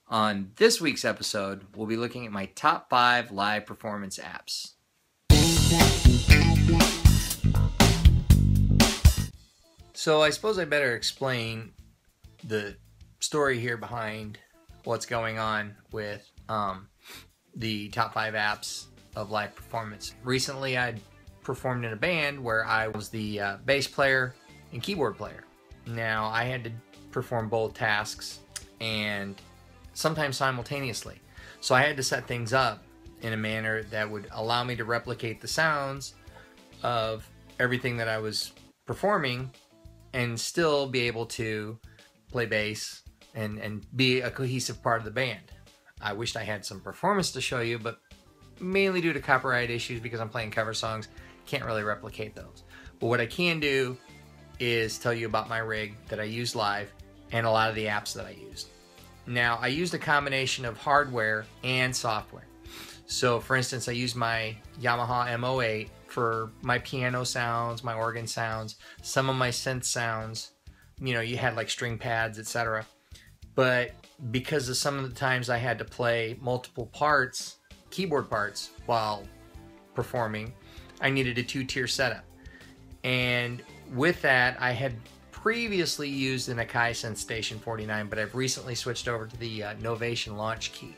On this week's episode, we'll be looking at my top 5 live performance apps. So I suppose I better explain the story here behind what's going on with the top 5 apps of live performance. Recently I performed in a band where I was the bass player and keyboard player. Now I had to perform both tasks and sometimes simultaneously. So I had to set things up in a manner that would allow me to replicate the sounds of everything that I was performing and still be able to play bass and be a cohesive part of the band. I wished I had some performance to show you, but mainly due to copyright issues because I'm playing cover songs, can't really replicate those. But what I can do is tell you about my rig that I use live and a lot of the apps that I used. Now, I used a combination of hardware and software. So, for instance, I used my Yamaha M08 for my piano sounds, my organ sounds, some of my synth sounds. You know, you had like string pads, etc. But because of some of the times I had to play multiple parts, keyboard parts, while performing, I needed a 2-tier setup. And with that, I had previously used an Geo Synth Station 49, but I've recently switched over to the Novation Launch Key.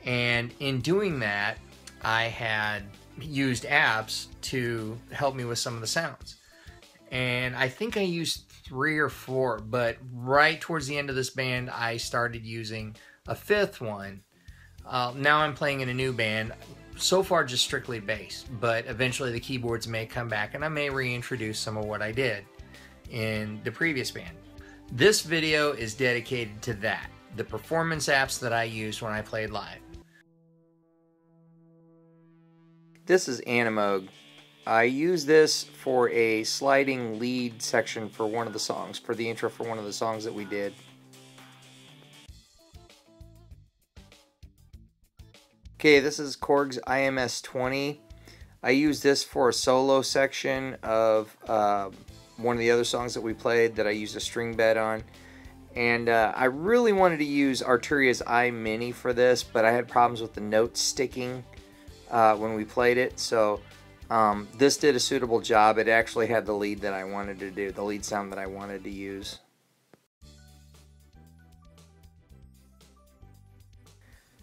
And in doing that, I had used apps to help me with some of the sounds. And I think I used 3 or 4, but right towards the end of this band, I started using a 5th one. Now I'm playing in a new band, so far just strictly bass, but eventually the keyboards may come back and I may reintroduce some of what I did in the previous band. This video is dedicated to that, the performance apps that I used when I played live. This is IMOne. I use this for a sliding lead section for one of the songs, for the intro for one of the songs that we did. Okay, this is Korg's MS20. I use this for a solo section of one of the other songs that we played that I used a string bed on. And I really wanted to use Arturia's IMOne for this, but I had problems with the notes sticking when we played it. So this did a suitable job. It actually had the lead that I wanted to do, the lead sound that I wanted to use.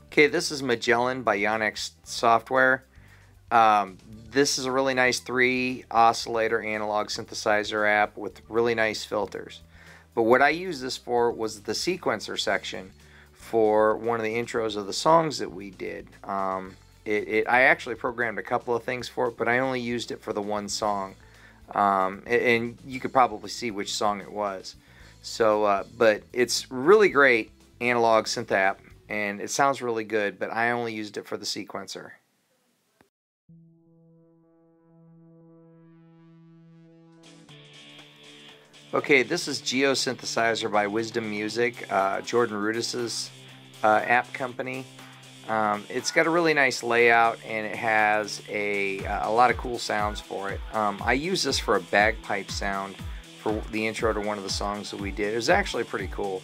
Okay, this is Magellan by Yonex Software. This is a really nice 3 oscillator analog synthesizer app with really nice filters. But what I used this for was the sequencer section for one of the intros of the songs that we did. I actually programmed a couple of things for it, but I only used it for the one song. And you could probably see which song it was. So, but it's really great analog synth app, and it sounds really good, but I only used it for the sequencer. Okay, this is Geo Synthesizer by Wisdom Music, Jordan Rudis's app company. It's got a really nice layout and it has a lot of cool sounds for it. I use this for a bagpipe sound for the intro to one of the songs that we did. It was actually pretty cool.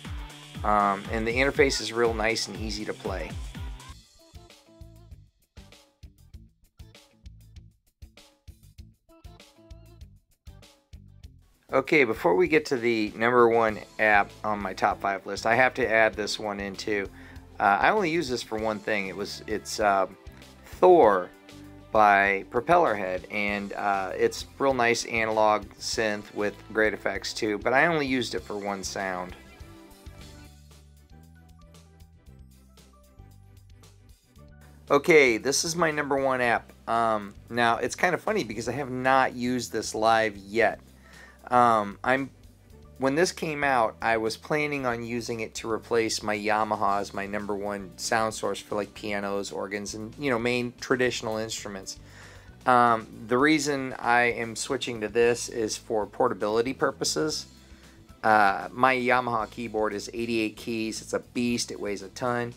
And the interface is real nice and easy to play. Okay, before we get to the #1 app on my top 5 list, I have to add this one in too. I only use this for one thing. It's Thor by Propellerhead, and it's real nice analog synth with great effects too, but I only used it for one sound. Okay, this is my #1 app. Now, it's kind of funny because I have not used this live yet. When this came out, I was planning on using it to replace my Yamaha as my #1 sound source for like pianos, organs, and main traditional instruments. The reason I am switching to this is for portability purposes. My Yamaha keyboard is 88 keys. It's a beast. It weighs a ton,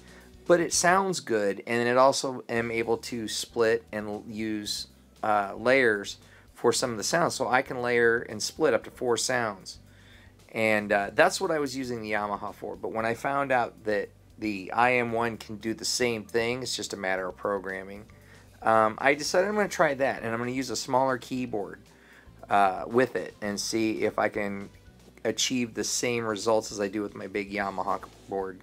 but it sounds good, and it also am able to split and use layers for some of the sounds, so I can layer and split up to 4 sounds. And that's what I was using the Yamaha for. But when I found out that the IMOne can do the same thing. It's just a matter of programming. I decided I'm going to try that, and I'm going to use a smaller keyboard with it and see if I can achieve the same results as I do with my big Yamaha board.